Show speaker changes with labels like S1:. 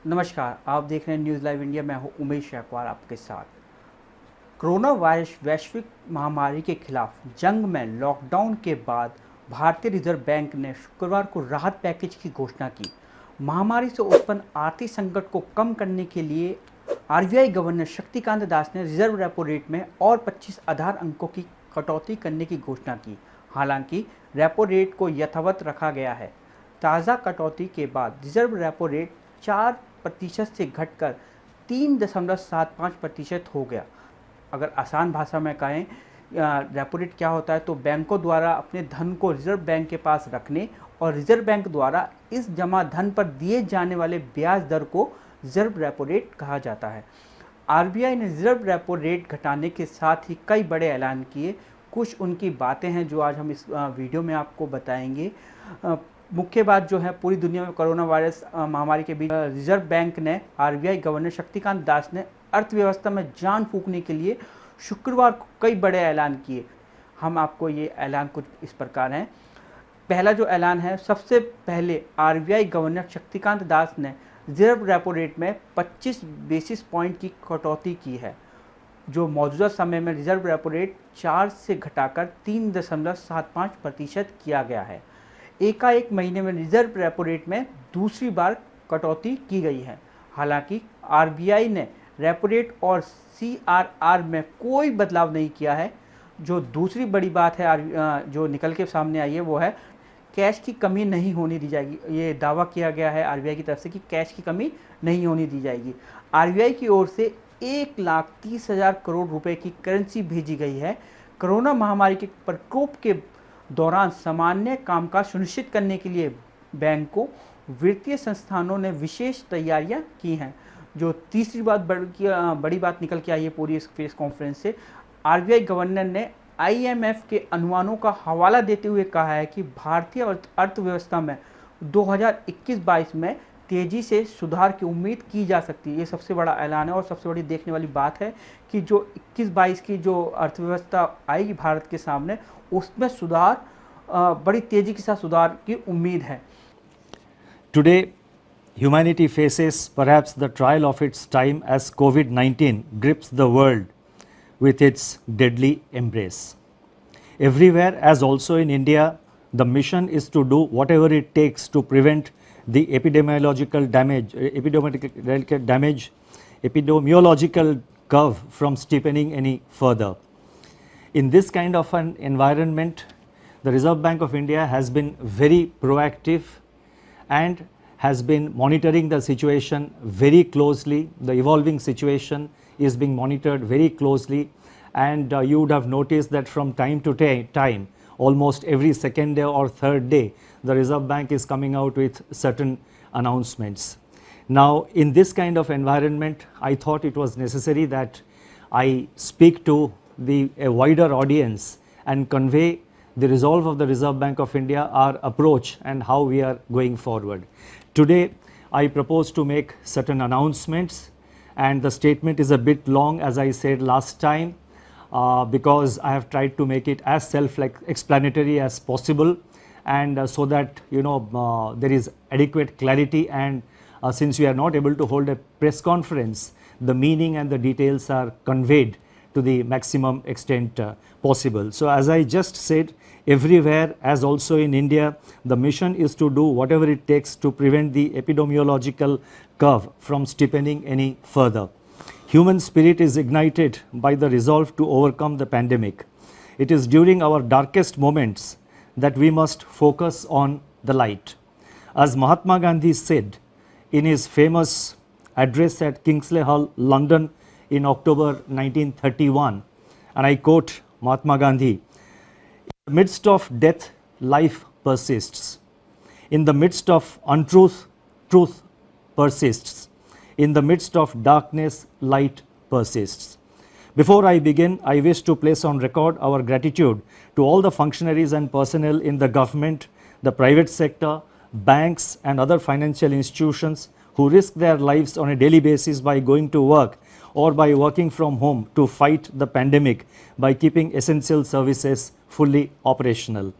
S1: नमस्कार, आप देख रहे हैं न्यूज़ लाइव इंडिया। मैं हूं उमेश याकवार आपके साथ। कोरोना वायरस वैश्विक महामारी के खिलाफ जंग में लॉकडाउन के बाद भारतीय रिजर्व बैंक ने शुक्रवार को राहत पैकेज की घोषणा की। महामारी से उत्पन्न आर्थिक संकट को कम करने के लिए आरबीआई गवर्नर शक्तिकांत दास ने रिजर्व रेपो रेट में और 25 आधार अंकों की कटौती करने की घोषणा की। हालांकि रेपो रेट को यथावत रखा गया है। ताज़ा कटौती के बाद रिजर्व रेपो रेट 4% से घटकर 3.75% हो गया। अगर आसान भाषा में कहें रेपो रेट क्या होता है, तो बैंकों द्वारा अपने धन को रिजर्व बैंक के पास रखने और रिजर्व बैंक द्वारा इस जमा धन पर दिए जाने वाले ब्याज दर को रिजर्व रेपो रेट कहा जाता है। आरबीआई ने रिजर्व रेपो रेट घटाने के साथ ही कई बड़े ऐलान किए। कुछ उनकी बातें हैं जो आज हम इस वीडियो में आपको बताएंगे। मुख्य बात जो है, पूरी दुनिया में कोरोना वायरस महामारी के बीच रिजर्व बैंक ने आरबीआई गवर्नर शक्तिकांत दास ने अर्थव्यवस्था में जान फूंकने के लिए शुक्रवार को कई बड़े ऐलान किए। हम आपको ये ऐलान कुछ इस प्रकार हैं। पहला जो ऐलान है, सबसे पहले आरबीआई गवर्नर शक्तिकांत दास ने रिजर्व रेपो रेट में 25 बेसिस पॉइंट की कटौती की है, जो मौजूदा समय में रिजर्व रेपो रेट 4 से घटाकर 3.75% किया गया है। एकाएक महीने में रिजर्व रेपो रेट में दूसरी बार कटौती की गई है। हालांकि आरबीआई ने रेपो रेट और सीआरआर में कोई बदलाव नहीं किया है। जो दूसरी बड़ी बात है जो निकल के सामने आई है, वो है कैश की कमी नहीं होने दी जाएगी। ये दावा किया गया है आरबीआई की तरफ से कि कैश की कमी नहीं होने दी जाएगी। आरबीआई की ओर से 1,30,000 करोड़ रुपए की करेंसी भेजी गई है। कोरोना महामारी के प्रकोप के दौरान सामान्य कामकाज सुनिश्चित करने के लिए बैंकों, वित्तीय संस्थानों ने विशेष तैयारियां की हैं। जो तीसरी बात बड़ी बात निकल के आई है पूरी इस प्रेस कॉन्फ्रेंस से, आरबीआई गवर्नर ने आईएमएफ के अनुमानों का हवाला देते हुए कहा है कि भारतीय अर्थव्यवस्था में 2021-22 में तेज़ी से सुधार की उम्मीद की जा सकती है। ये सबसे बड़ा ऐलान है और सबसे बड़ी देखने वाली बात है कि जो 21-22 की जो अर्थव्यवस्था आएगी भारत के सामने, उसमें सुधार बड़ी तेज़ी के साथ सुधार की उम्मीद है।
S2: Today, humanity faces perhaps the trial of its time as COVID-19 grips the world with its deadly embrace. Everywhere, as also in India, the mission is to do whatever it takes to prevent the epidemiological curve from steepening any further. In this kind of an environment, the Reserve Bank of India has been very proactive and has been monitoring the situation very closely. The evolving situation is being monitored very closely, and you would have noticed that from time to time, almost every second day or third day, the Reserve Bank is coming out with certain announcements. Now, in this kind of environment, I thought it was necessary that I speak to a wider audience and convey the resolve of the Reserve Bank of India, our approach and how we are going forward. Today, I propose to make certain announcements, and the statement is a bit long, as I said last time, because I have tried to make it as self-explanatory as possible, and so that there is adequate clarity, and since we are not able to hold a press conference, the meaning and the details are conveyed to the maximum extent possible. So as I just said, everywhere, as also in India, the mission is to do whatever it takes to prevent the epidemiological curve from steepening any further. Human spirit is ignited by the resolve to overcome the pandemic. It is during our darkest moments that we must focus on the light. As Mahatma Gandhi said in his famous address at Kingsley Hall, London in October 1931, and I quote Mahatma Gandhi, "In the midst of death, life persists. In the midst of untruth, truth persists. In the midst of darkness, light persists." Before I begin, I wish to place on record our gratitude to all the functionaries and personnel in the government, the private sector, banks and other financial institutions who risk their lives on a daily basis by going to work or by working from home to fight the pandemic by keeping essential services fully operational.